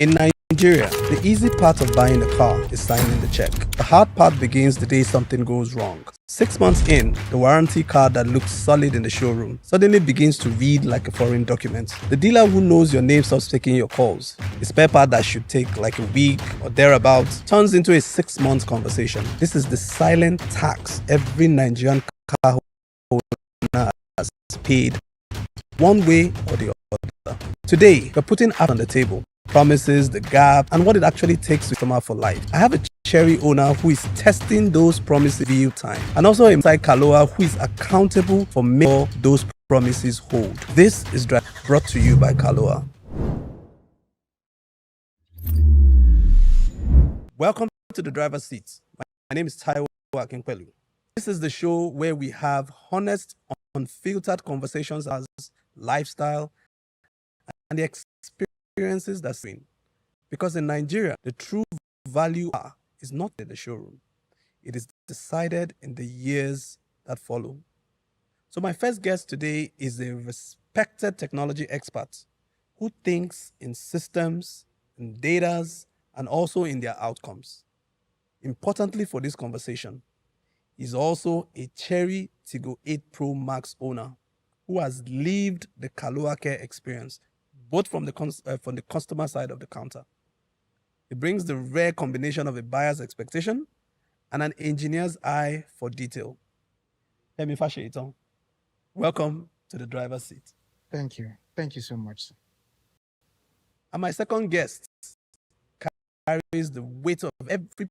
In Nigeria, the easy part of buying a car is signing the check. The hard part begins the day something goes wrong. 6 months in, the warranty card that looks solid in the showroom suddenly begins to read like a foreign document. The dealer who knows your name stops taking your calls. The spare part that should take like a week or thereabouts turns into a 6 month conversation. This is the silent tax every Nigerian car owner has paid one way or the other. Today, we're putting apps on the table, promises, the gap, and what it actually takes to come out for life. I have a Cherry owner who is testing those promises in real time, and also inside Kaloa who is accountable for making sure those promises hold. This is brought to you by Kaloa. Welcome to the driver's seat. My name is Taiwo Akinpelu. This is the show where we have honest, unfiltered conversations as lifestyle and the experiences that's been. Because in Nigeria, the true value is not in the showroom. It is decided in the years that follow. So my first guest today is a respected technology expert who thinks in systems, in data, and also in their outcomes. Importantly for this conversation, he's also a Cherry Tiggo 8 Pro Max owner who has lived the Kaloa care experience, both from the customer side of the counter. It brings the rare combination of a buyer's expectation and an engineer's eye for detail. Femi Fasheyiton, welcome to the driver's seat. Thank you. Thank you so much. And my second guest carries the weight of every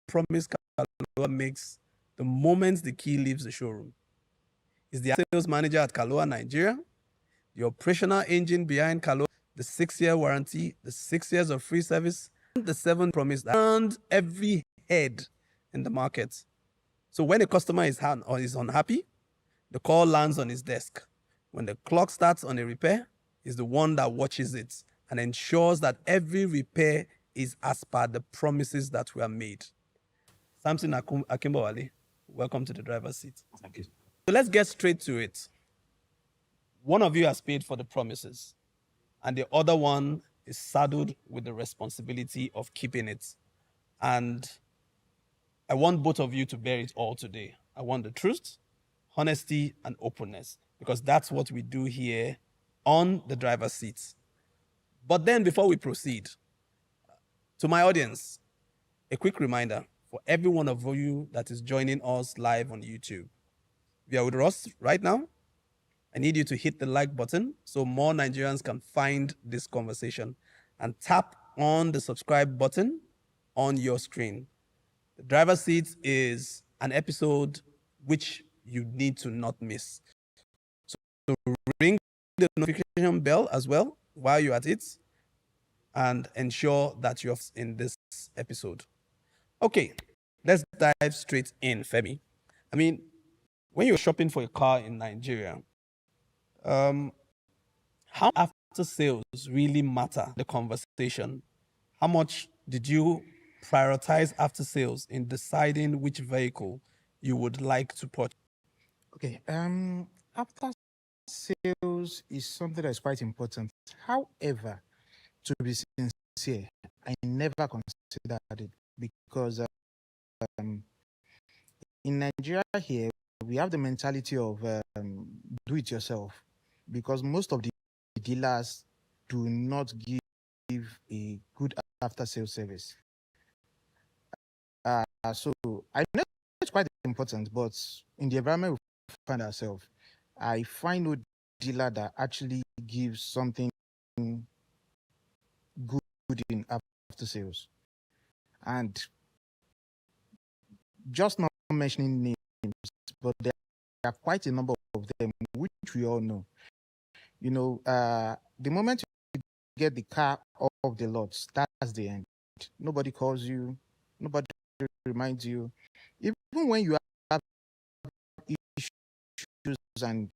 promise Kaloa makes the moment the key leaves the showroom. He's the sales manager at Kaloa Nigeria, the operational engine behind Kaloa, the 6-year warranty, the 6 years of free service, and the 7 promise that earned every head in the market. So when a customer is unhappy, the call lands on his desk. When the clock starts on a repair, he's the one that watches it and ensures that every repair is as per the promises that were made. Samson Akimbawale, welcome to the driver's seat. Thank you. So let's get straight to it. One of you has paid for the promises, and the other one is saddled with the responsibility of keeping it. And I want both of you to bear it all today. I want the truth, honesty, and openness, because that's what we do here on the driver's seat. But then before we proceed, to my audience, a quick reminder for every one of you that is joining us live on YouTube. If you are with us right now, I need you to hit the like button so more Nigerians can find this conversation, and tap on the subscribe button on your screen. The driver's seat is an episode which you need to not miss. So ring the notification bell as well while you're at it and ensure that you're in this episode. Okay, let's dive straight in, Femi. I mean, when you're shopping for a car in Nigeria, how after sales really matter the conversation? How much did you prioritize after sales in deciding which vehicle you would like to purchase? Okay. After sales is something that's quite important. However, to be sincere, I never considered it because in Nigeria here we have the mentality of do it yourself, because most of the dealers do not give a good after sales service. So I know it's quite important, but in the environment we find ourselves, I find no dealer that actually gives something good in after sales. And just not mentioning names, but there are quite a number of them, which we all know. You know, the moment you get the car off the lot, that's the end. Nobody calls you, nobody reminds you. Even when you have issues and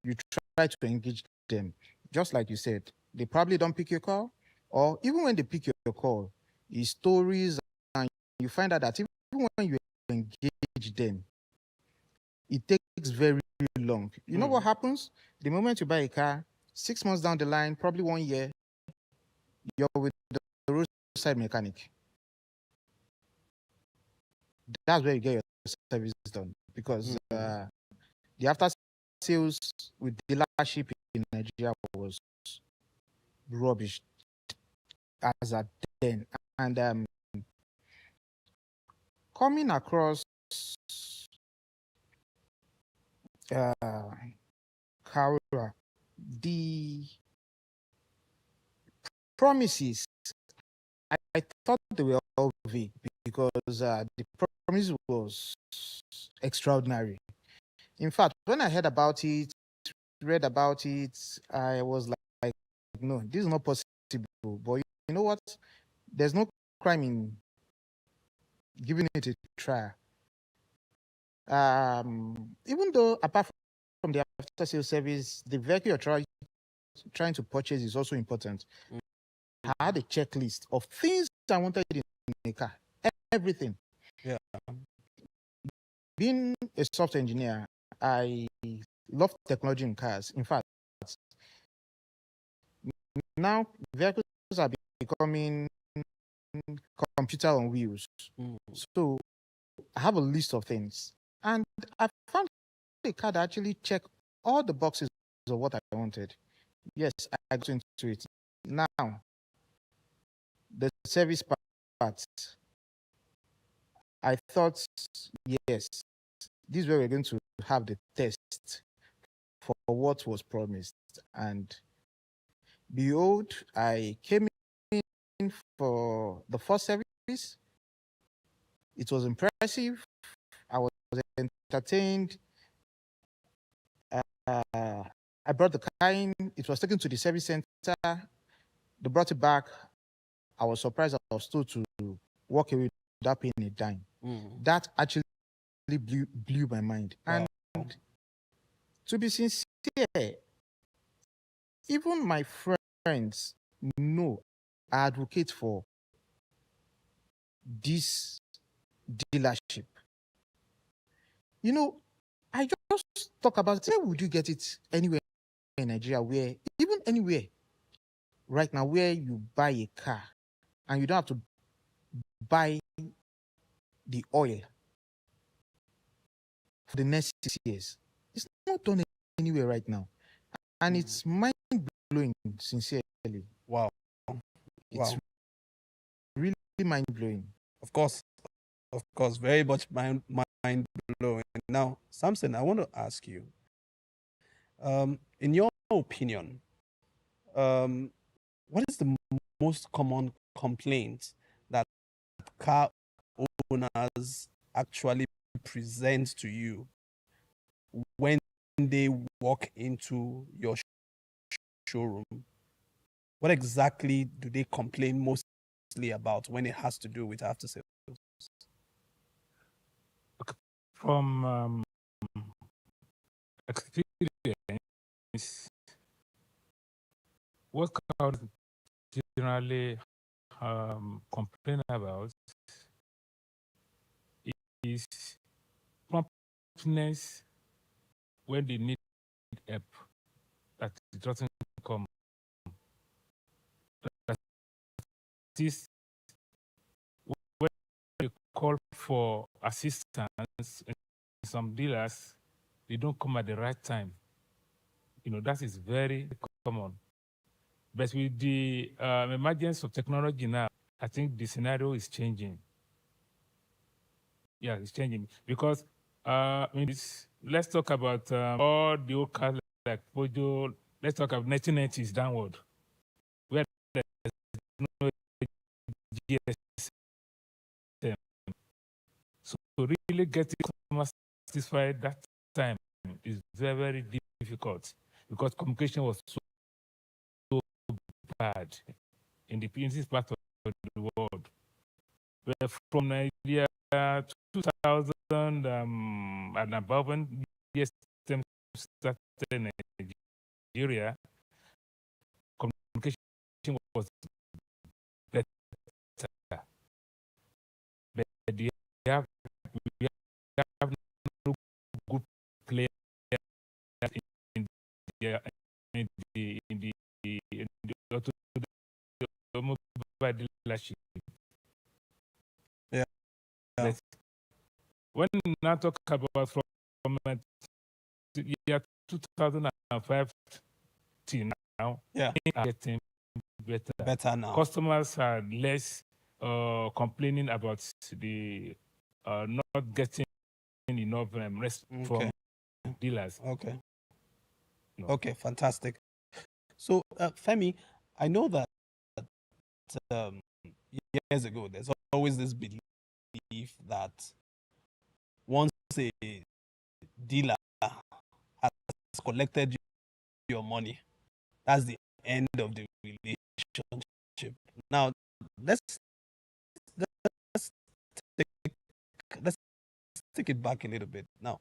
you try to engage them, just like you said, they probably don't pick your call, or even when they pick your call, it's stories, and you find out that even when you engage them, it takes very long. You know what happens? The moment you buy a car, 6 months down the line, probably 1 year, you're with the roadside mechanic. That's where you get your service done, because the after sales with dealership in Nigeria was rubbish as at then. And coming across Kaura, the promises, I thought they were all vague, because the promise was extraordinary. In fact, when I heard about it, read about it, I was like, no, this is not possible. But you know what? There's no crime in giving it a try. Even though apart from the after sales service, the vehicle you're trying to purchase is also important. I had a checklist of things I wanted in a car, everything. Yeah. Being a software engineer, I love technology in cars. In fact, now vehicles are becoming computer on wheels. So I have a list of things, and I found a car that actually checked all the boxes of what I wanted. Yes, I got into it. Now, the service part, I thought, yes, this is where we're going to have the test for what was promised. And behold, I came in for the first service. It was impressive. I was entertained. I brought the car in. It was taken to the service center. They brought it back. I was surprised. I was told to walk away without paying a dime. That actually blew my mind. Wow. And to be sincere, even my friends know I advocate for this dealership. You know, I just talk about, where would you get it anywhere in Nigeria, where, even anywhere right now, where you buy a car and you don't have to buy the oil for the next 6 years. It's not done anywhere right now. And it's mind blowing, sincerely. Wow. It's really mind blowing. Of course, very much mind blowing. Now, Samson, I want to ask you, in your opinion, what is the most common complaint that car owners actually present to you when they walk into your showroom? What exactly do they complain mostly about when it has to do with after sales? From experience, what cars generally complain about is promptness when they need help, that it doesn't come. That is, when they call for assistance, in some dealers, they don't come at the right time. You know, that is very common. But with the emergence of technology now, I think the scenario is changing. Yeah, it's changing because let's talk about all the old cars like Pojo. Let's talk about 1990s downward, where there's no GSM. So to really get customers satisfied that time is very, very difficult because communication was so bad in this part of the world. Where from Nigeria 2000 and above, when GSM started in Nigeria, communication was better. But we have no good players in the mobile dealership. Yeah. But when we now talk about from the year 2005 till now, Yeah. things are getting better. Better now. Customers are less complaining about the not getting enough from dealers. Okay. No. Okay, fantastic. So, Femi, I know that um, years ago, there's always this belief that once a dealer has collected your money, that's the end of the relationship. Now, let's let's take, let's take it back a little bit. Now,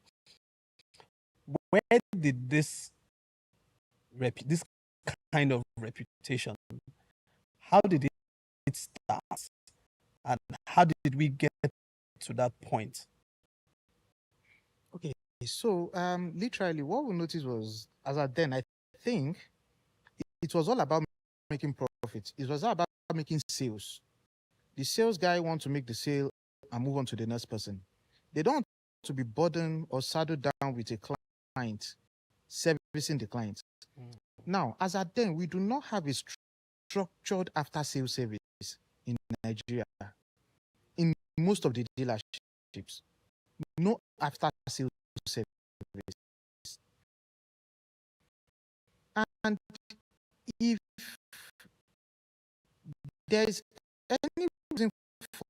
where did this kind of reputation, how did it start, and how did we get to that point? Okay, so literally what we noticed was, as at then, I think it was all about making profit. It was all about making sales. The sales guy wants to make the sale and move on to the next person. They don't want to be burdened or saddled down with a client, servicing the client. Now, as at then, we do not have a structured after-sales service in Nigeria. In most of the dealerships, no after-sales service. And if there is any reason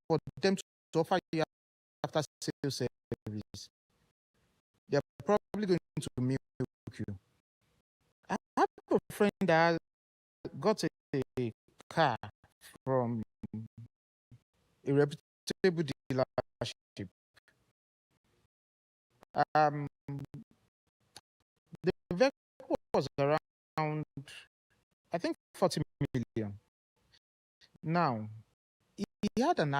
for them to offer you after-sales service, they're probably going to milk you. I have a friend that got a car from a reputable dealership. The vehicle was around, I think, 40 million. Now, he had an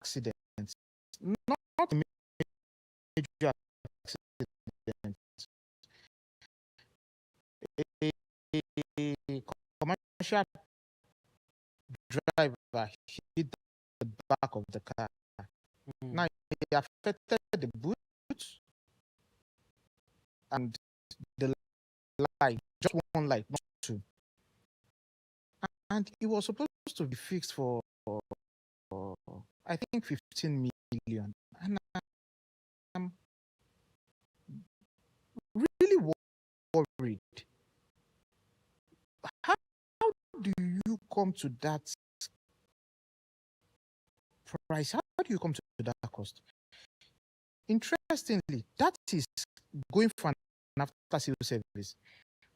accident, not a major accident. A commercial driver hit the back of the car. Now, it affected the boot and the light, just one light, not two. And it was supposed to be fixed for, I think, 15 million. And I'm really worried. How do you come to that price? How do you come to that cost? Interestingly, that is going for an after-sales service.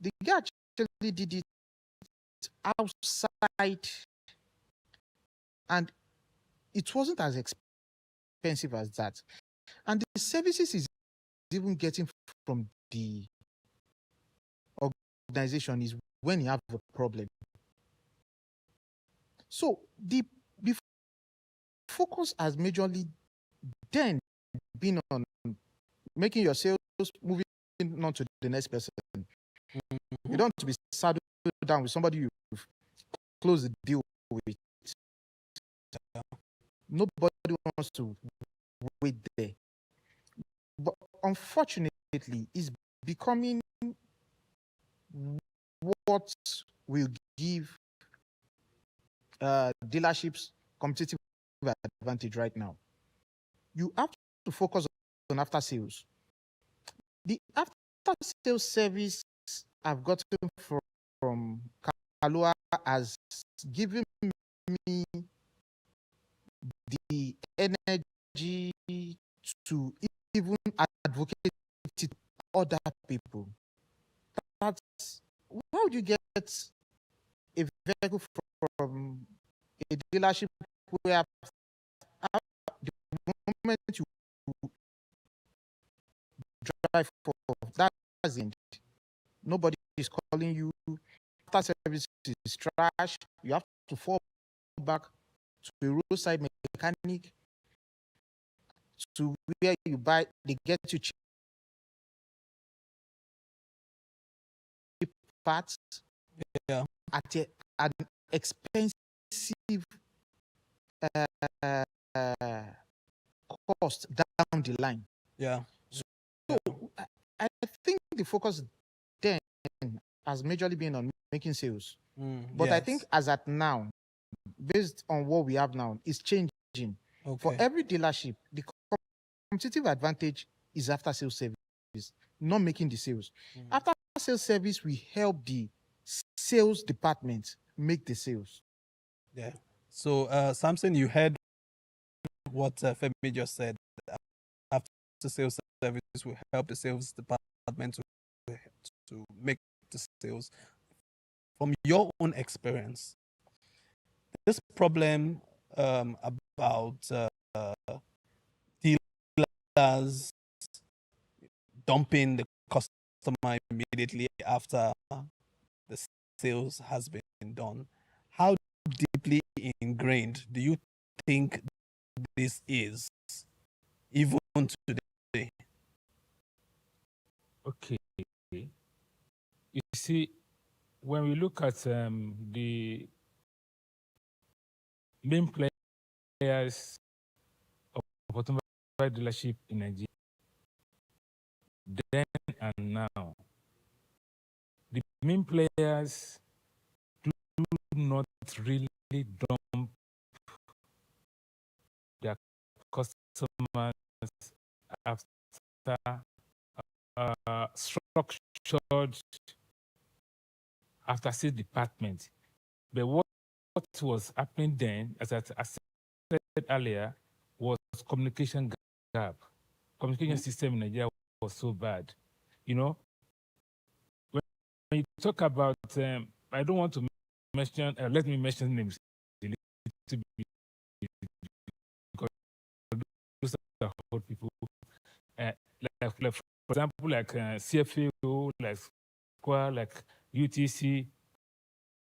The guy actually did it outside, and it wasn't as expensive as that. And the services is even getting from the organization is when you have a problem. So the focus has majorly then been on making your sales, moving on to the next person. You don't want to be saddled down with somebody you've closed the deal with. Nobody wants to wait there. But unfortunately, it's becoming what will give dealerships competitive advantage right now. You have to focus on after sales. The after sales service I've gotten from Kalua has given me the energy to even advocate to other people. That's why would you get a vehicle from a dealership where the moment you drive for that's the end. Nobody is calling you. After service is trash. You have to fall back to a roadside mechanic to where you buy. They get you cheap parts Yeah. at an expensive uh, cost down the line. Yeah. So I think the focus then has majorly been on making sales. But I think Yes. as at now, based on what we have now, it's changing. For Okay. every dealership, the competitive advantage is after sales service, not making the sales. After sales service, we help the sales department make the sales. Yeah. So, Samson, you heard what Femi just said. After sales service will help the sales department to make the sales. From your own experience, this problem about dealers dumping the customer immediately after the sales has been done, how deeply ingrained do you think this is, even today? Okay. You see, when we look at the main players of automobile dealership in Nigeria, then and now, the main players do not really dump their customers after structured after sales department. But what was happening then, as I said earlier, was communication gap. Communication system in Nigeria was so bad. You know, when you talk about, I don't want to mention, let me mention names a little bit, because those are old people. Like, for example, like CFAO, like Square, like UTC,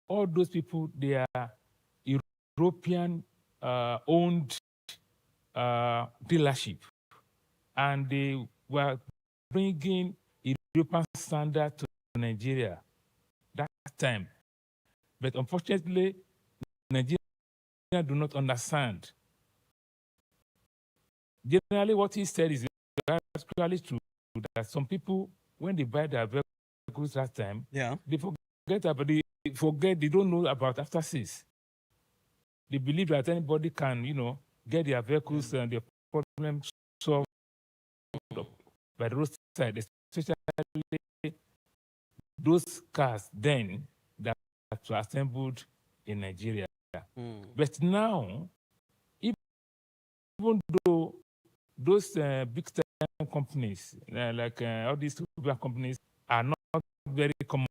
all those people, they are European owned dealership, and they were bringing European standard to Nigeria that time. But unfortunately, Nigerians do not understand. Generally, what he said is actually true, that some people, when they buy their vehicles that time, Yeah. they they don't know about after sales. They believe that anybody can, get their vehicles and their problems solved by the roadside, especially those cars then that were assembled in Nigeria. But now, even though those big time companies, like all these big companies, are not very common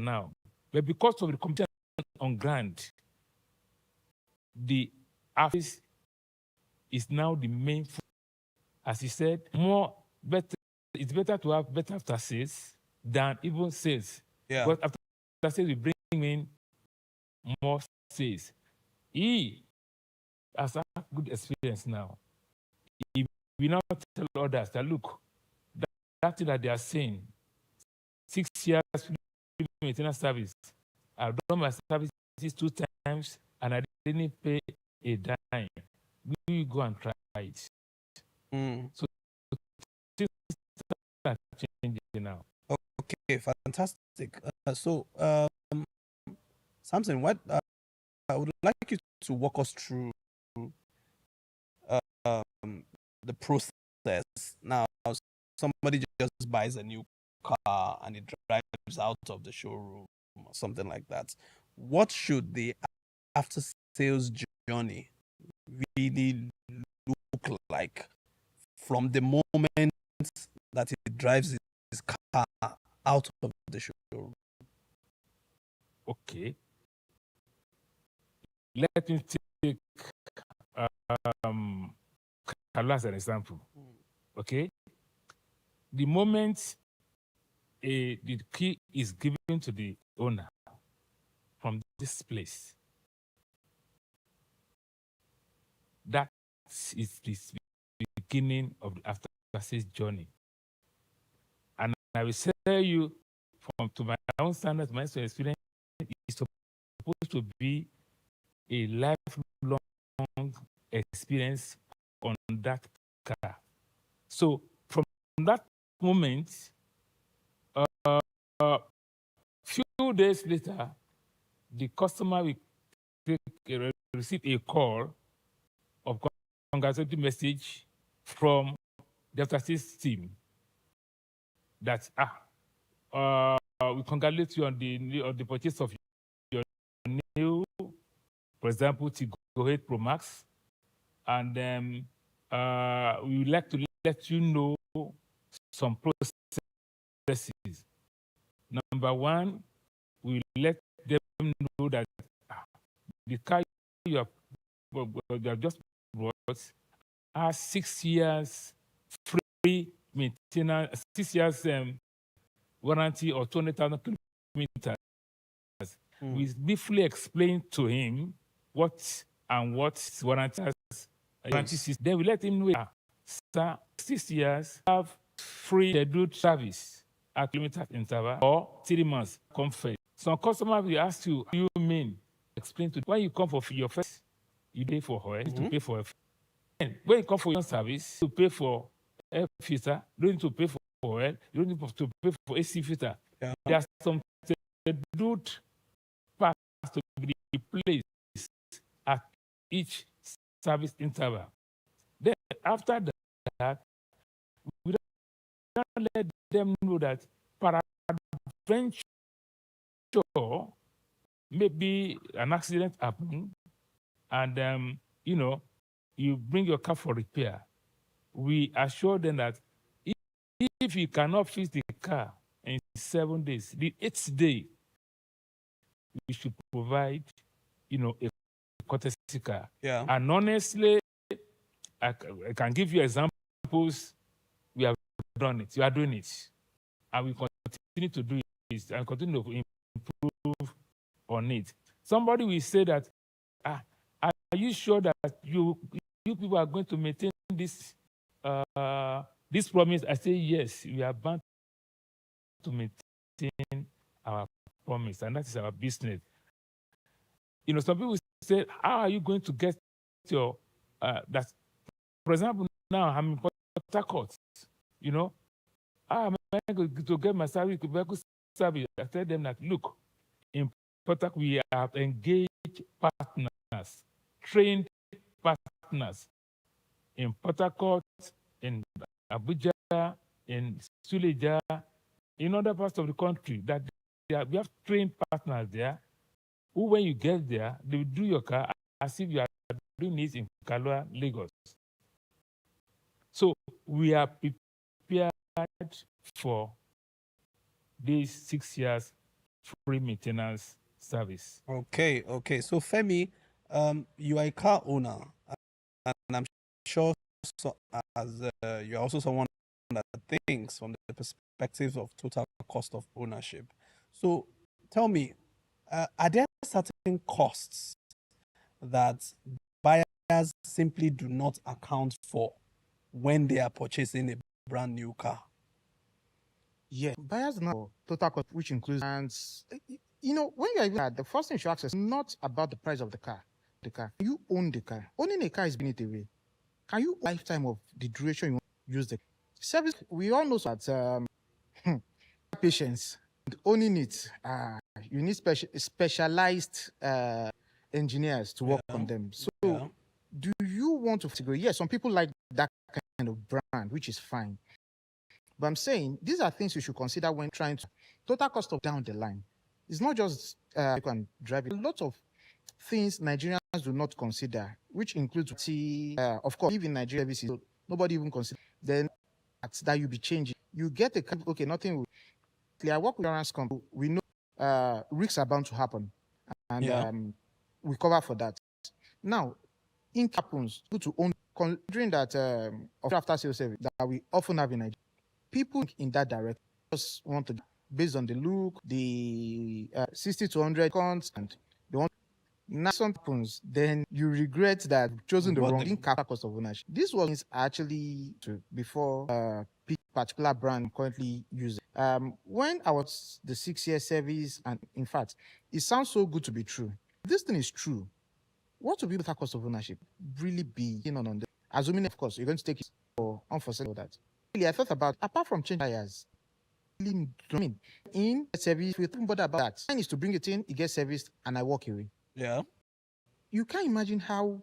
now, but because of the competition on ground, the office is now the main. As he said, it's better to have better after sales than even sales. Yeah. Because after sales, we bring in more sales. He has had good experience now. He will now tell others that, look, that thing that they are saying, 6 years maintenance service, I've done my services 2 times and I didn't pay a dime. We go and try it. So things are changing now. Okay, fantastic. So, Samson, what I would like you to walk us through the process. Now, somebody just buys a new car and it drives out of the showroom or something like that. What should the after sales journey really look like from the moment that he drives his car out of the showroom? Okay. Let me take Carlo as an example. Okay. The moment the key is given to the owner from this place, that is the beginning of the after sales journey. And I will tell you, to my own standards, my experience, it's supposed to be a lifelong experience on that car. So from that moment, few days later, the customer will receive a call of congratulatory message from the after-sales team that we congratulate you on the purchase of your new, for example, Tigo 8 Pro Max, and we would like to let you know some processes. Number one, we let them know that the car you have just bought has 6 years free maintenance, 6 years warranty or 200,000 kilometers. We briefly explained to him what warranty is. Then we let him know, sir, 6 years have free scheduled service at kilometer interval or 3 months comfort. Some customers will ask you, what do you mean? Explain to them. When you come for your first, you pay for oil, to pay for when you come for your service, you pay for air filter, you don't need to pay for oil, you don't need to pay for AC filter. Yeah. There are some scheduled parts to be replaced at each service interval. Then after that, we don't let them know that peradventure maybe an accident happened and you bring your car for repair. We assure them that if you cannot fix the car in 7 days, the 8th day, we should provide, a courtesy car. Yeah. And honestly, I can give you examples. We have done it. We are doing it. And we continue to do it and continue to improve on it. Somebody will say that, are you sure that you people are going to maintain this promise? I say, yes, we are bound to maintain our promise, and that is our business. Some people say, how are you going to get your, that, for example, now I'm in Port Harcourt, how am I going to get my vehicle service? I tell them that, look, in Port Harcourt, we have engaged partners, trained partners in Port Harcourt, in Abuja, in Suleja, in other parts of the country. That we have trained partners there who, when you get there, they will do your car as if you are doing it in Kalua, Lagos. So we are prepared for these 6 years free maintenance service. Okay. So Femi, you are a car owner, and I'm sure you're also someone that thinks from the perspective of total cost of ownership. So tell me, are there certain costs that buyers simply do not account for when they are purchasing a brand new car? Yeah, buyers now total cost, which includes, and when you're even the first thing you should ask is not about the price of the car. You own the car. Owning a car is being it away. Can you lifetime of the duration you want to use the service? We all know that patience and owning it, you need specialized engineers to work on them. So do you want to go? Yes, some people like that kind of brand, which is fine. But I'm saying these are things you should consider when trying to total cost of down the line. It's not just you can drive it. A lot of things Nigerians do not consider, which includes of course, even Nigeria services, so nobody even consider. Then that you be changing. You get a car, okay, nothing will. I work with insurance company. We know risks are bound to happen, and we cover for that. Now, in happens to own, considering that after sales service that we often have in Nigeria. People in that direction just want to, based on the look, the 60 to 100 cons, and they want. Now something happens, then you regret that you've chosen the wrong cost of ownership. This was actually before particular brand currently using. When I was the 6-year service, and in fact, it sounds so good to be true. This thing is true. what would be the cost of ownership really be on this? Assuming, of course, you're going to take it for unforeseen or that. Really, I thought about, apart from change tires, really, I mean, in service, if you think about that, mine is to bring it in, it gets serviced, and I walk away. Yeah. You can't imagine how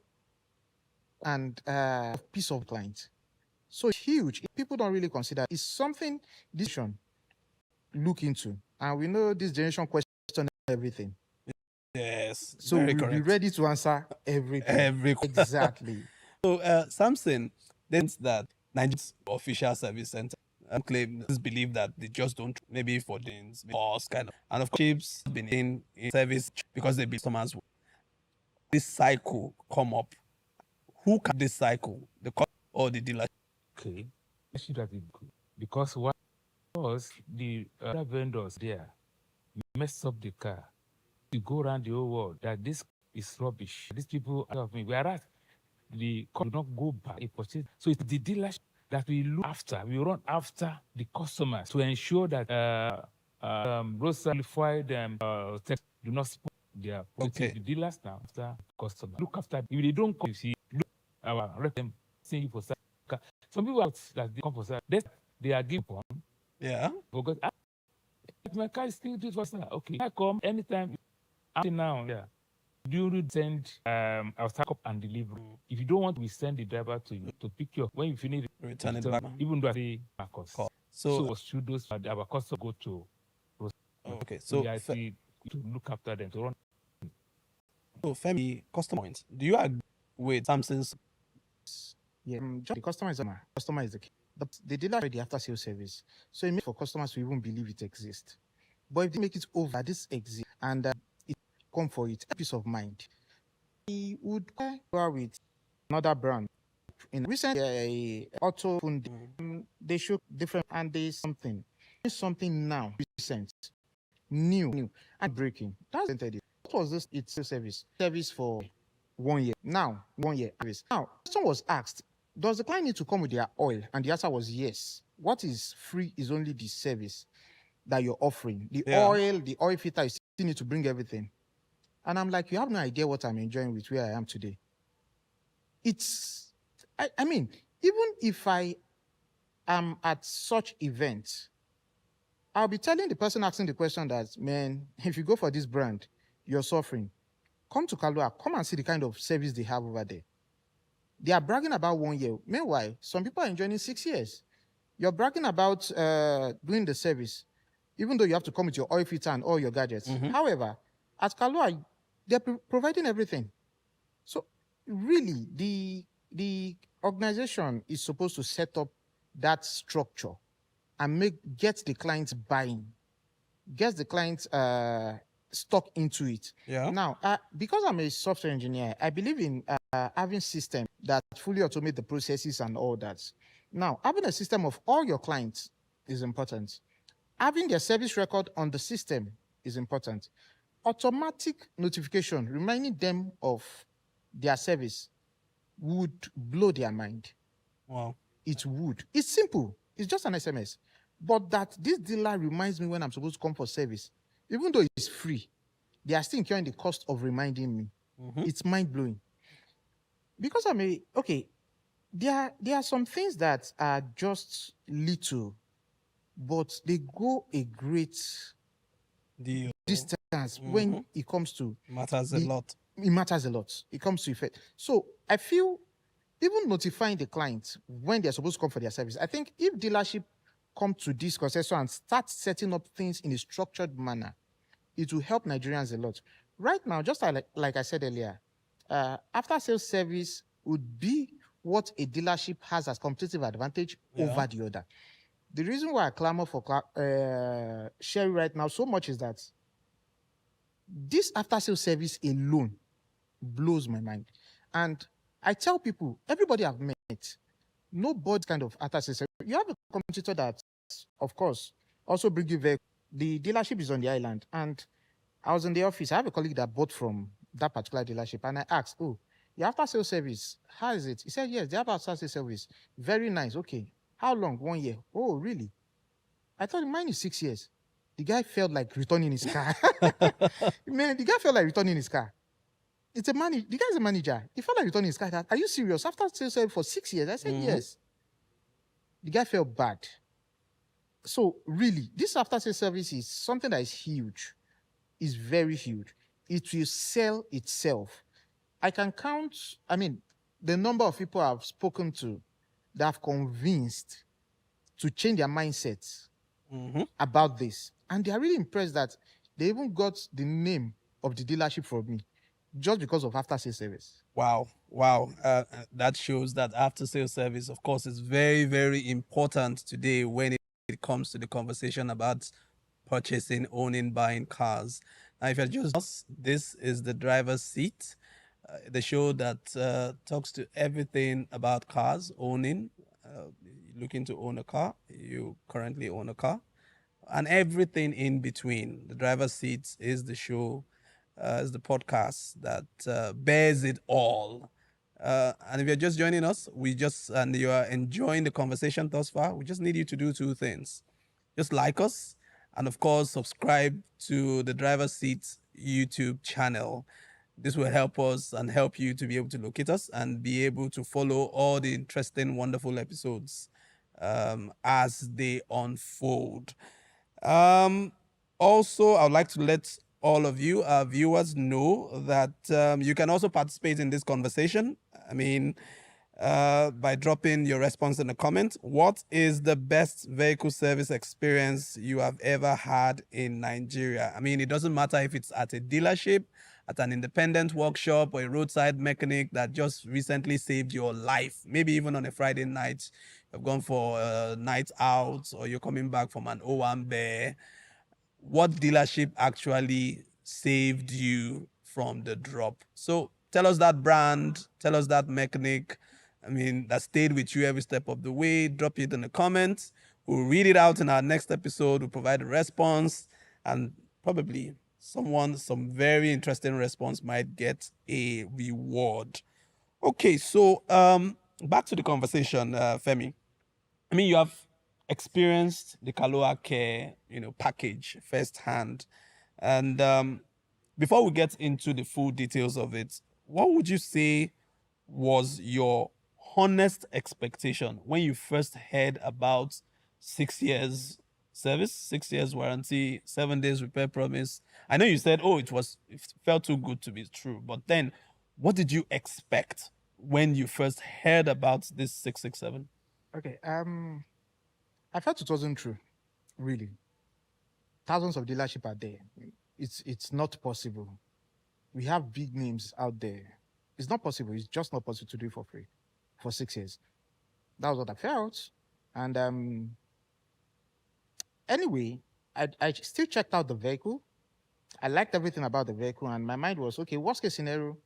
and piece of client. So it's huge. People don't really consider it's something this should look into. And we know this generation question everything. Yes. So very we'll be correct. ready to answer everything. Exactly. So, Samson, thinks that Nigeria's official service center claims believe that they just don't, maybe for things, cost kind of, and of course, chips been in service because they be customers. This cycle come up. Who can this cycle? The cost or the dealer? Okay, actually that is good because what was the other vendors there mess up the car. You go around the whole world that this is rubbish. These people out of me. Whereas the car do not go back a purchase. So it's the dealership that we look after. We run after the customers to ensure that road certified tech do not spoil their property. Okay. The dealers now after customers. Look after. If they don't come, you see, look our rep them saying you for sale. Some people out that they come for sale. They are given one. Yeah. Because my car is still due for sale. Okay, I come anytime. Now, yeah. Do you send our stack up and deliver? If you don't want, we send the driver to you to pick you up. When you finish, Return it back. even though I say Marcus. So, should those our customers go to? okay. So, we actually to look after them to run. So, Femi, customer points. Do you agree with Samson's? Yeah, the customer is the key. The dealer already after sales service, so it makes for customers to even believe it exists. But if they make it over, this exists and it come for it, a peace of mind. He would go with another brand. In recent auto phone, they show different and there's something now recent, new and breaking. That's entered it. What was this? It's a service for 1 year. Now 1 year service. Now, question was asked, does the client need to come with their oil? And the answer was yes. What is free is only the service that you're offering. The oil filter, you still need to bring everything. And I'm like, you have no idea what I'm enjoying with where I am today. I mean, even if I am at such events, I'll be telling the person asking the question that, man, if you go for this brand, you're suffering. Come to Kalua, come and see the kind of service they have over there. They are bragging about 1 year. Meanwhile, some people are enjoying 6 years. You're bragging about doing the service, even though you have to come with your oil filter and all your gadgets. However, at Kalua, they're providing everything. So really, the organization is supposed to set up that structure and get the clients buying, get the clients stuck into it. Yeah. Now, because I'm a software engineer, I believe in having systems that fully automate the processes and all that. Now, having a system of all your clients is important. Having their service record on the system is important. Automatic notification reminding them of their service would blow their mind. Wow. It would. It's simple. It's just an SMS. But that this dealer reminds me when I'm supposed to come for service, even though it's free, they are still incurring the cost of reminding me. It's mind-blowing. Because there are some things that are just little, but they go a great distance when it comes to matters a lot. It matters a lot. It comes to effect. So I feel even notifying the client when they're supposed to come for their service. I think if dealership come to this concession and start setting up things in a structured manner, it will help Nigerians a lot. Right now, just like I said earlier, after sales service would be what a dealership has as competitive advantage over the other. The reason why I clamor for Sherry right now so much is that this after sales service alone blows my mind. And I tell people, everybody I've met, nobody kind of after sales service. You have a competitor that, of course, also bring you vehicle. The dealership is on the island. And I was in the office. I have a colleague that bought from that particular dealership. And I asked, oh, your after sales service, how is it? He said, yes, they have after sales service. Very nice. Okay. How long? 1 year. Oh, really? I thought mine is 6 years. The guy felt like returning his car. Man, the guy felt like returning his car. It's a manager. The guy's a manager. The fellow returned his car. Are you serious? After sales service for 6 years? I said, yes. The guy felt bad. So really, this after sales service is something that is huge. Is very huge. It will sell itself. I can count, the number of people I've spoken to that have convinced to change their mindsets about this. And they are really impressed that they even got the name of the dealership from me just because of after sales service. Wow. That shows that after sales service, of course, is very, very important today when it comes to the conversation about purchasing, owning, buying cars. Now, if you're just this is the driver's seat, the show that talks to everything about cars, owning, looking to own a car, you currently own a car, and everything in between. The driver's seat is the show, is the podcast that bears it all. And if you're just joining us, and you are enjoying the conversation thus far, we just need you to do two things. Just like us, and of course, subscribe to the Driver's Seat YouTube channel. This will help us and help you to be able to locate us and be able to follow all the interesting, wonderful episodes as they unfold. Also, I would like to let all of you, our viewers, know that you can also participate in this conversation. By dropping your response in the comment. What is the best vehicle service experience you have ever had in Nigeria? It doesn't matter if it's at a dealership, at an independent workshop, or a roadside mechanic that just recently saved your life. Maybe even on a Friday night, you've gone for a night out, or you're coming back from an O1 bear. What dealership actually saved you from the drop? So tell us that brand, tell us that mechanic, that stayed with you every step of the way. Drop it in the comments. We'll read it out in our next episode. We'll provide a response, and probably some very interesting response might get a reward. Okay, so back to the conversation, Femi. You have experienced the Kaloa Care, package firsthand. And before we get into the full details of it, what would you say was your honest expectation when you first heard about 6 years service, 6 years warranty, 7 days repair promise? I know you said, it felt too good to be true, but then what did you expect when you first heard about this 667? Okay. I felt it wasn't true, really. Thousands of dealerships are there. It's not possible. We have big names out there. It's not possible. It's just not possible to do it for free for 6 years. That was what I felt. And anyway, I still checked out the vehicle. I liked everything about the vehicle, and my mind was, okay, worst case scenario,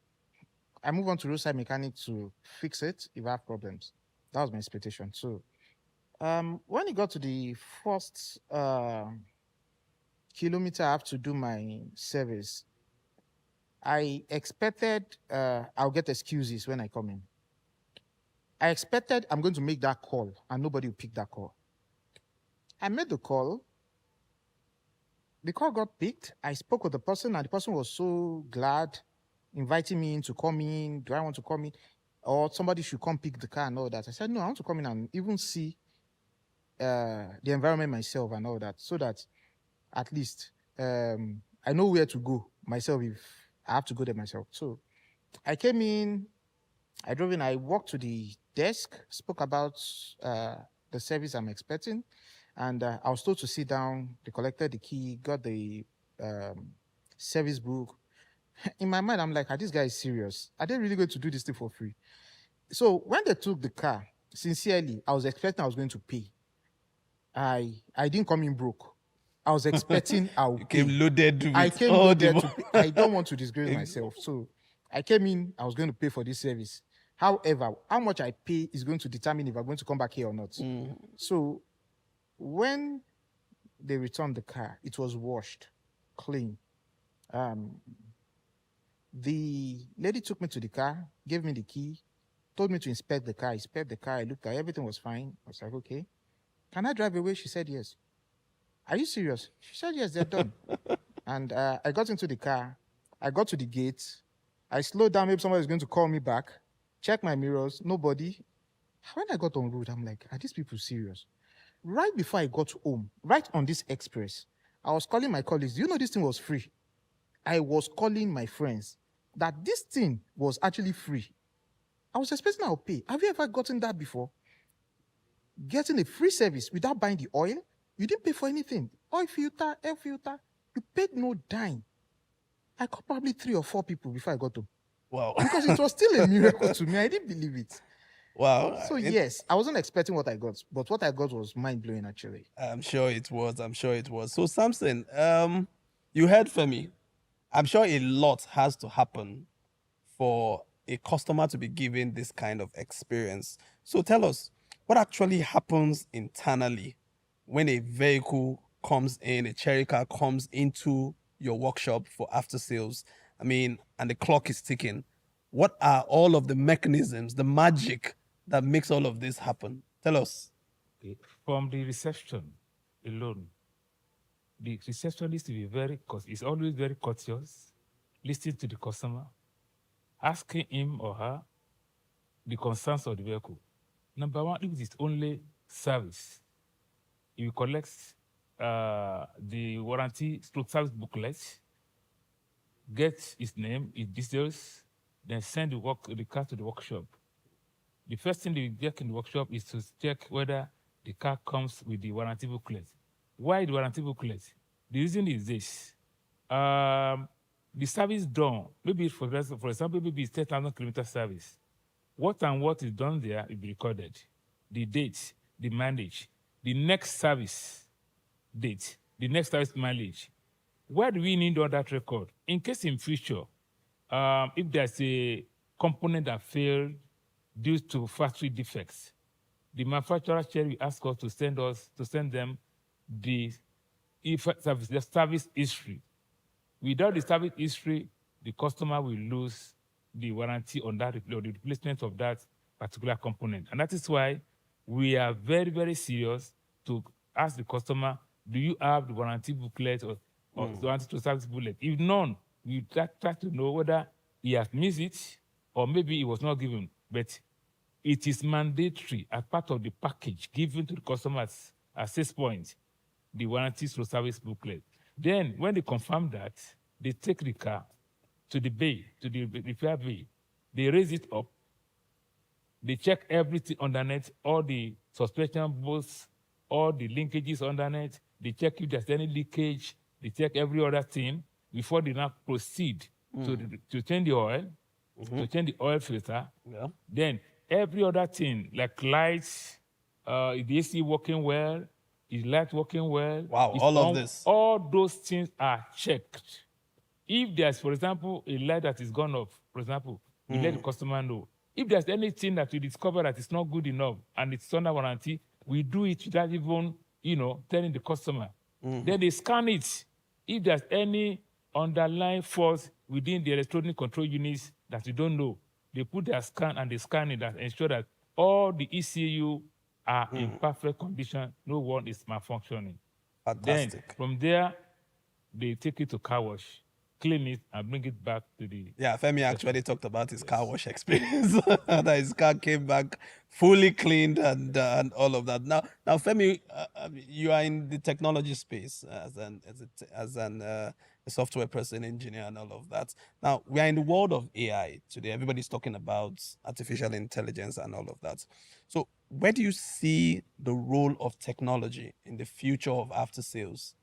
I move on to roadside mechanic to fix it if I have problems. That was my expectation. So when it got to the first kilometer I have to do my service, I expected I'll get excuses when I come in. I expected I'm going to make that call and nobody will pick that call. I made the call. The call got picked. I spoke with the person and the person was so glad, inviting me in to come in. Do I want to come in? Or somebody should come pick the car and all that. I said, no, I want to come in and even see the environment myself and all that, so that at least I know where to go myself if I have to go there myself. So I came in, I drove in, I walked to the desk, spoke about the service I'm expecting, and I was told to sit down. They collected the key, got the service book. In my mind, I'm like, are these guys serious? Are they really going to do this thing for free? So when they took the car, sincerely, I was expecting I was going to pay. I didn't come in broke. I was expecting I would pay. I came loaded to pay. I don't want to disgrace myself. So I came in, I was going to pay for this service. However, how much I pay is going to determine if I'm going to come back here or not. So when they returned the car, it was washed, clean. The lady took me to the car, gave me the key, told me to inspect the car. I inspected the car, I looked at it, everything was fine. I was like, okay. Can I drive away? She said, yes. Are you serious? She said, yes, they're done. And I got into the car. I got to the gate. I slowed down, maybe somebody's going to call me back. Check my mirrors, nobody. When I got on road, I'm like, are these people serious? Right before I got home, right on this express, I was calling my colleagues. Do you know this thing was free? I was calling my friends that this thing was actually free. I was expecting I'll pay. Have you ever gotten that before? Getting a free service without buying the oil? You didn't pay for anything. Oil filter, air filter, you paid no dime. I called probably 3 or 4 people before I got home. Wow. Because it was still a miracle to me. I didn't believe it. Wow. So yes, I wasn't expecting what I got, but what I got was mind-blowing actually. I'm sure it was. I'm sure it was. So Samson, you heard Femi. I'm sure a lot has to happen for a customer to be given this kind of experience. So tell us, what actually happens internally when a vehicle comes in, a cherry car comes into your workshop for after sales? I mean, and the clock is ticking. What are all of the mechanisms, the magic that makes all of this happen? Tell us. Okay. From the reception alone, the receptionist to be is always very courteous, listening to the customer, asking him or her the concerns of the vehicle. Number one, if it is only service, you collect the warranty service booklet, get his name, his details, then send the car to the workshop. The first thing they check in the workshop is to check whether the car comes with the warranty booklet. Why the warranty booklet? The reason is this. The service done, maybe for example, maybe it's 10,000 kilometer service. What and what is done there will be recorded. The date, the mileage, the next service date, the next service mileage. Why do we need all that record? In case in future, if there's a component that failed due to factory defects, the manufacturer will ask us to send them the service history. Without the service history, the customer will lose the warranty on that or the replacement of that particular component. And that is why we are very, very serious to ask the customer, do you have the warranty booklet or the warranty to service booklet? If none, we try to know whether he has missed it or maybe it was not given. But it is mandatory as part of the package given to the customer at 6 points, the warranty to service booklet. Then, when they confirm that, they take the car to the bay, to the repair bay. They raise it up. They check everything underneath, all the suspension bolts, all the linkages underneath. They check if there's any leakage. They check every other thing before they now proceed to change the oil, to change the oil filter. Yeah. Then every other thing, like lights, the AC working well, is light working well? Wow, all of this. All those things are checked. If there's, for example, a light that is gone off, for example, we let the customer know. If there's anything that we discover that is not good enough and it's under warranty, we do it without even, telling the customer. Then they scan it. If there's any underlying fault within the electronic control units that we don't know, they put their scan and they scan it and ensure that all the ECU are in perfect condition. No one is malfunctioning. Fantastic. Then from there, they take it to car wash, clean it, and bring it back to the... Yeah, Femi actually talked about his car wash experience. That his car came back fully cleaned and all of that. Now, Femi, you are in the technology space as a software person, engineer, and all of that. Now, we are in the world of AI today. Everybody's talking about artificial intelligence and all of that. So, where do you see the role of technology in the future of after sales?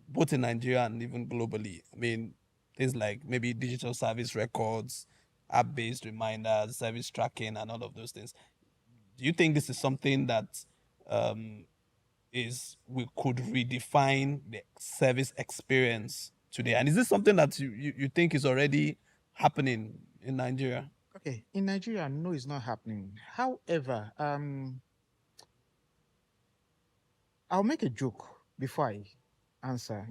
Both in Nigeria and even globally. I mean, things like maybe digital service records, app-based reminders, service tracking, and all of those things. Do you think this is something that we could redefine the service experience today? And is this something that you think is already happening in Nigeria? Okay, in Nigeria, no, it's not happening. However, I'll make a joke before I answer.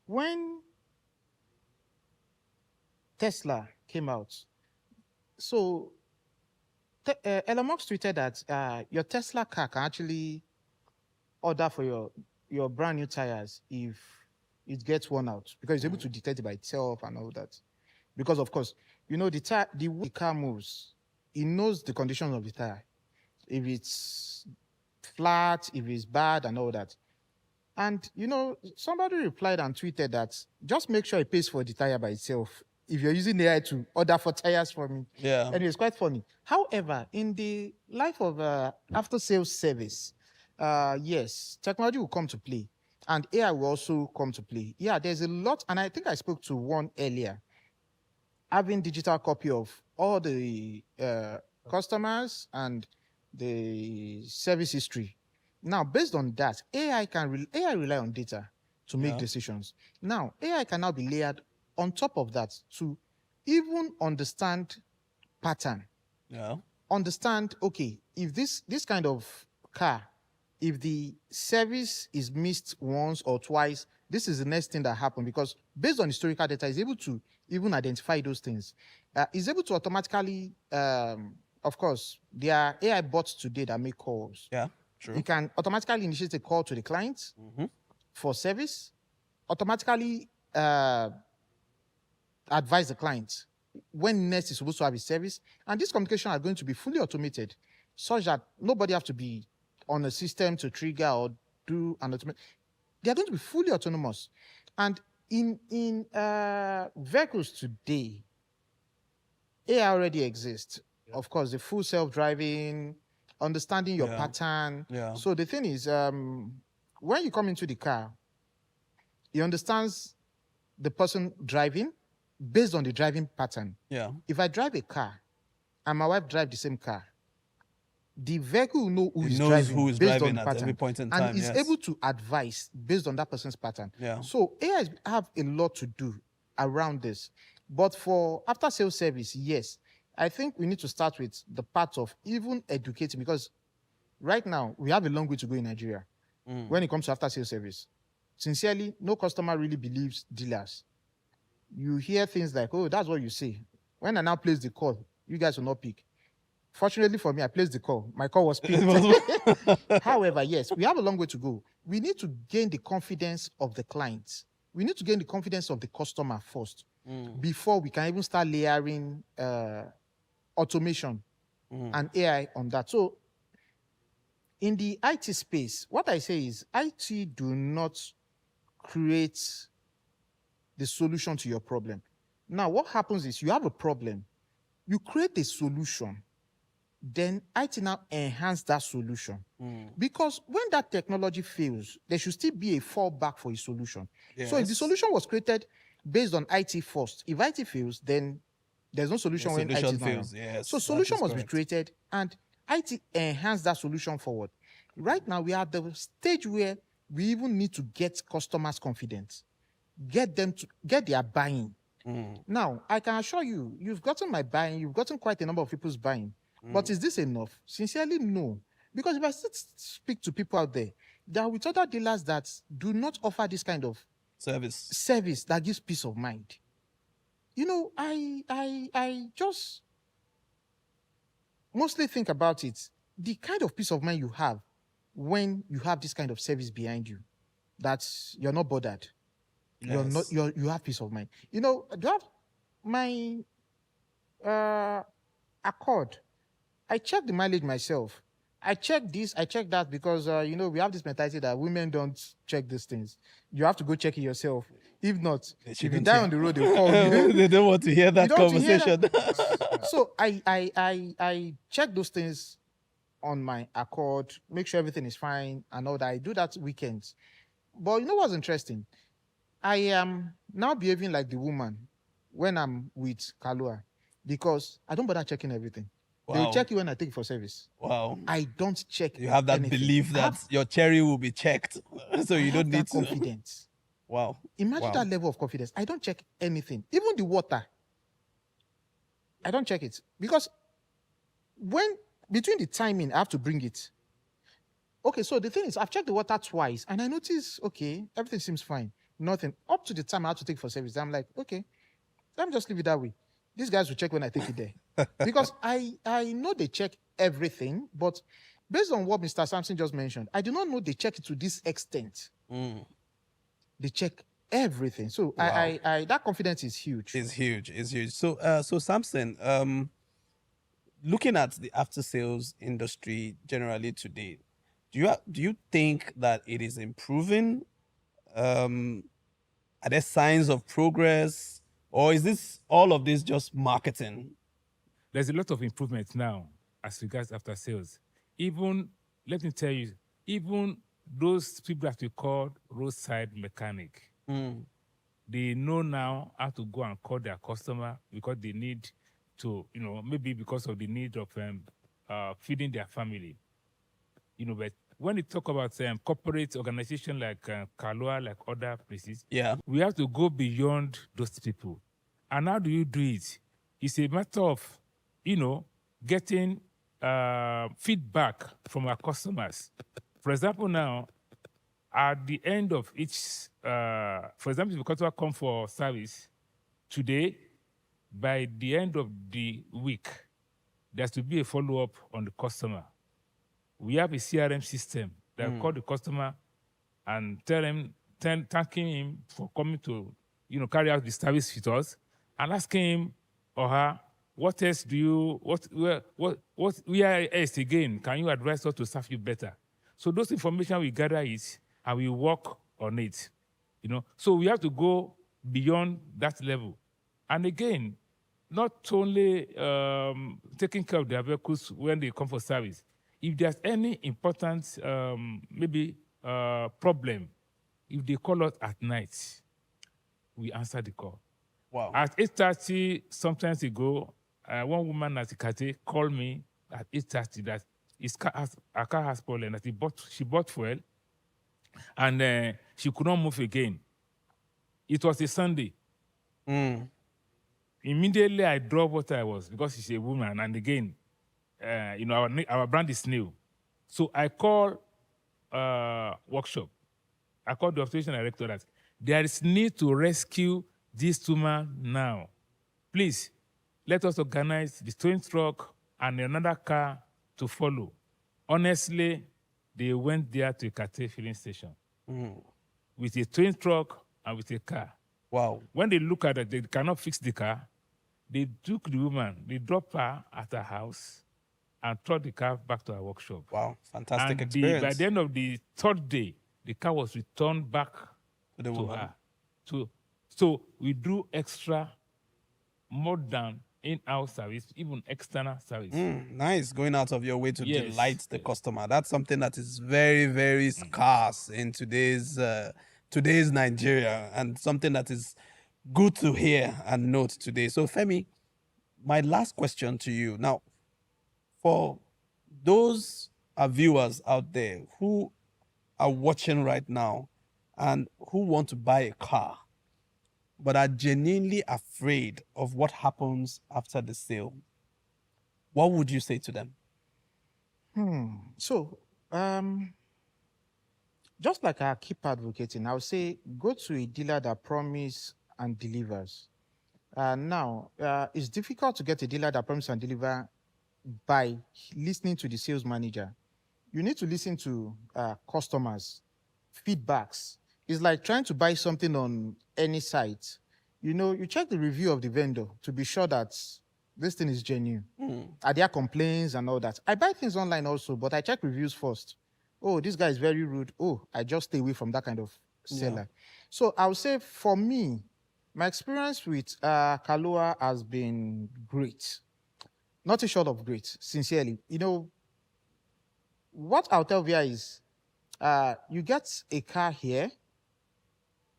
When Tesla came out, so Elon Musk tweeted that your Tesla car can actually order for your brand new tires if it gets worn out because it's able to detect it by itself and all that. Because of course, you know, the way the car moves, it knows the condition of the tire. If it's flat, if it's bad, and all that. And you know, somebody replied and tweeted that just make sure it pays for the tire by itself. If you're using AI to order for tires for me, Yeah. and it's quite funny. However, in the life of after sales service, yes, technology will come to play, and AI will also come to play. Yeah, there's a lot, and I think I spoke to one earlier. Having digital copy of all the customers and the service history. Now, based on that, AI rely on data to make Yeah. decisions. Now, AI can now be layered on top of that to even understand pattern. Yeah. Understand, okay, if this kind of car, if the service is missed once or twice, this is the next thing that happened, because based on historical data, is able to even identify those things. Is able to automatically, of course, there are AI bots today that make calls. Yeah. True. It can automatically initiate a call to the client for service, automatically advise the client when next is supposed to have a service. And this communication are going to be fully automated, such that nobody have to be on a system to trigger or do an automatic. They are going to be fully autonomous. And in vehicles today, AI already exists. Of course, the full self-driving, understanding your Yeah. pattern. Yeah. So the thing is, when you come into the car, he understands the person driving based on the driving pattern. Yeah. If I drive a car and my wife drive the same car, the vehicle will know who It is knows driving who is based driving on the at pattern, every point in and time. is Yes. able to advise based on that person's pattern. Yeah. So AI have a lot to do around this. But for after sales service, yes, I think we need to start with the part of even educating, because right now we have a long way to go in Nigeria when it comes to after sales service. Sincerely, no customer really believes dealers. You hear things like, oh, that's what you say. When I now place the call, you guys will not pick. Fortunately for me, I placed the call. My call was picked. However, yes, we have a long way to go. We need to gain the confidence of the clients. We need to gain the confidence of the customer first before we can even start layering automation and AI on that. So in the IT space, what I say is IT do not create the solution to your problem. Now, what happens is you have a problem, you create a solution, then IT now enhance that solution. Because when that technology fails, there should still be a fallback for a solution. So if the Yes. solution was created based on IT first, if IT fails, then there's no solution The when IT solution is not around. fails. Yes. So that solution is must be correct. created and IT enhance that solution forward. Right now, we are at the stage where we even need to get customers' confidence, get them to get their buying. Now, I can assure you, you've gotten my buying, you've gotten quite a number of people's buying. But is this enough? Sincerely, no. Because if I still speak to people out there, there are with other dealers that do not offer this kind of service that gives peace of mind. You know, I just mostly think about it. The kind of peace of mind you have when you have this kind of service behind you, that you're not bothered. You're not, Yes. you have peace of mind. You know, do you have my Accord? I check the mileage myself. I check this, I check that, because you know, we have this mentality that women don't check these things. You have to go check it yourself. If not, if you shouldn't die hear. on the road, they'll call you. They don't want to hear that don't want to hear conversation. So I check those things on my Accord, make sure everything is fine and all that. I do that weekends. But you know what's interesting? I am now behaving like the woman when I'm with Kalua, because I don't bother checking everything. They will Wow. check you when I take it for service. Wow. I don't check. You have that anything. belief I that have- your cherry will be checked. So I you don't have need that to. confidence. Wow. Imagine Wow. that level of confidence. I don't check anything, even the water. I don't check it, because when between the timing I have to bring it. Okay, so the thing is, I've checked the water twice and I notice, okay, everything seems fine. Nothing. Up to the time I have to take for service, I'm like, okay, let me just leave it that way. These guys will check when I take it there. Because I know they check everything, but based on what Mr. Sampson just mentioned, I do not know they check it to this extent. They check everything. So Wow. I that confidence is huge. It's huge. It's huge. So, so Samson, looking at the after sales industry generally today, do you think that it is improving? Um, are there signs of progress, or is this all of this just marketing? There's a lot of improvement now as regards after sales. Even, let me tell you, even those people that we call roadside mechanic, Mm, they know now how to go and call their customer because they need to, maybe because of the need of feeding their family. But when you talk about corporate organization like Kalua, like other places, yeah. we have to go beyond those people. And how do you do it? It's a matter of, getting feedback from our customers. For example, now, at the end of each, for example, if a customer come for service today, by the end of the week, there's to be a follow-up on the customer. We have a CRM system that call the customer and thanking him for coming to, carry out the service with us, and asking him or her, what else do you, where else again can you advise us to serve you better? So those information we gather it and we work on it, So we have to go beyond that level. And again, not only taking care of their vehicles when they come for service. If there's any important, problem, if they call us at night, we answer the call. Wow. At 8:30, sometimes ago, one woman at Ikate called me at 8:30 that her car has spoiled, that she bought fuel, and she could not move again. It was a Sunday. Mm, Immediately, I dropped what I was because she's a woman, and again, our brand is new. So I called workshop. I called the operation director that there is need to rescue this woman now. Please, let us organize the towing truck and another car to follow. Honestly, they went there to a Kate filling station with a towing truck and with a car. wow. When they look at it, they cannot fix the car. They took the woman, they dropped her at her house and brought the car back to our workshop. Wow. Fantastic And experience. by the end of the third day, the car was returned back to the to woman. her. So we do extra, more than in-house service, even external service. Nice, going out of your way to Yes, delight the yes. customer. That's something that is very, very scarce in today's Nigeria, and something that is good to hear and note today. So, Femi, my last question to you now: for those viewers out there who are watching right now and who want to buy a car but are genuinely afraid of what happens after the sale, what would you say to them? So just like I keep advocating, I would say go to a dealer that promise and delivers. Now, it's difficult to get a dealer that promise and deliver by listening to the sales manager. You need to listen to customers, feedbacks. It's like trying to buy something on any site. You check the review of the vendor to be sure that this thing is genuine. Are there complaints and all that? I buy things online also, but I check reviews first. Oh, this guy is very rude. Oh, I just stay away from that kind of seller. So I would say for me, my experience with Kalua has been great. Nothing short of great, sincerely. What I'll tell Via is you get a car here,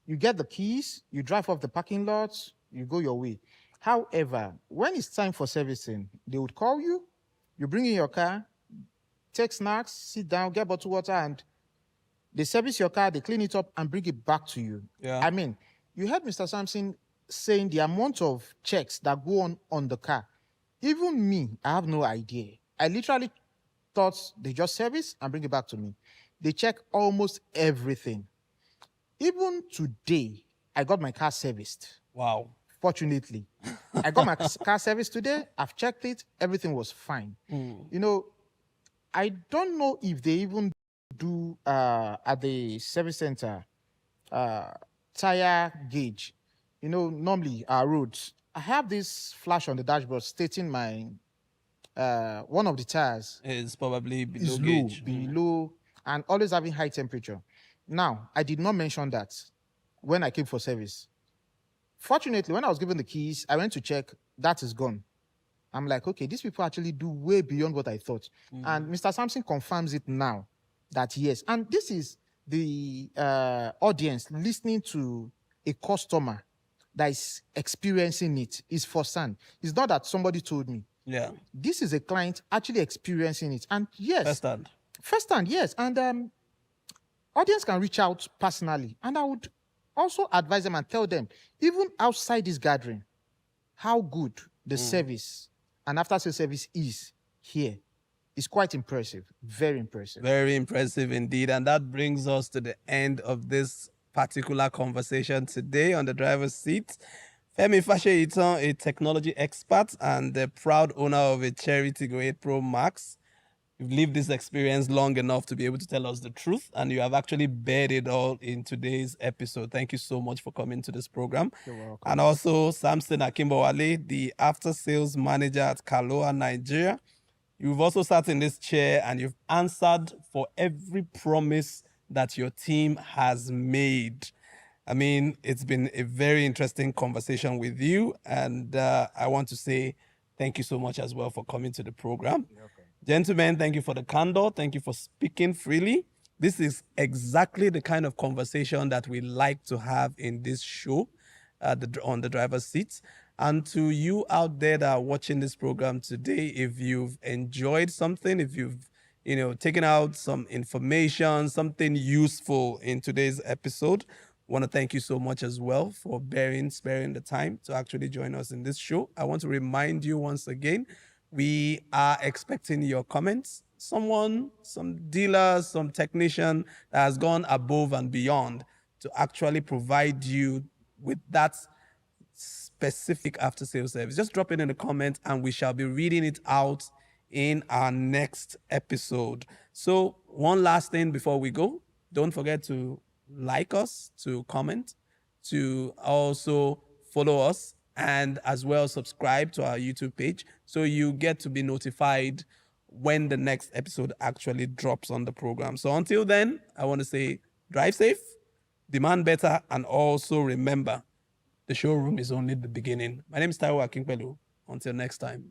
you get the keys, you drive off the parking lot, you go your way. However, when it's time for servicing, they would call you, you bring in your car, take snacks, sit down, get bottled water, and they service your car, they clean it up, and bring it back to you. Yeah. I mean, you heard Mr. Sampson saying the amount of checks that go on the car. Even me, I have no idea. I literally thought they just service and bring it back to me. They check almost everything. Even today, I got my car serviced. Wow. Fortunately, I got my car serviced today. I've checked it. Everything was fine. I don't know if they even do at the service center tire gauge. You know, normally our roads, I have this flash on the dashboard stating my one of the tires Is probably below is low, gauge. below, and always having high temperature. Now, I did not mention that when I came for service. Fortunately, when I was given the keys, I went to check, that is gone. I'm like, okay, these people actually do way beyond what I thought. And Mr. Sampson confirms it now that yes. And this is the audience listening to a customer that is experiencing it. Is firsthand. It's not that somebody told me. Yeah. This is a client actually experiencing it. And yes, First hand. yes. And audience can reach out personally. And I would also advise them and tell them, even outside this gathering, how good the service and after sales service is here. It's quite impressive. Very impressive. Very impressive indeed. And that brings us to the end of this particular conversation today on the driver's seat. Femi Fashe-Itan, a technology expert and the proud owner of a Cherry Tiggo 8 Pro Max. You've lived this experience long enough to be able to tell us the truth, and you have actually bared it all in today's episode. Thank you so much for coming to this program. You're welcome. And also Samson Akimbowale, the after-sales manager at Kaloa, Nigeria. You've also sat in this chair and you've answered for every promise that your team has made. I mean, it's been a very interesting conversation with you, and I want to say thank you so much as well for coming to the program. Gentlemen, thank you for the candor. Thank you for speaking freely. This is exactly the kind of conversation that we like to have in this show on the driver's seat. And to you out there that are watching this program today, if you've enjoyed something, if you've taken out some information, something useful in today's episode, I want to thank you so much as well for sparing the time to actually join us in this show. I want to remind you once again, we are expecting your comments. Someone, some dealer, some technician that has gone above and beyond to actually provide you with that specific after sales service. Just drop it in the comments and we shall be reading it out in our next episode. So one last thing before we go, don't forget to like us, to comment, to also follow us, and as well subscribe to our YouTube page so you get to be notified when the next episode actually drops on the program. So until then, I want to say drive safe, demand better, and also remember, the showroom is only the beginning. My name is Taiwo Akinpelu. Until next time.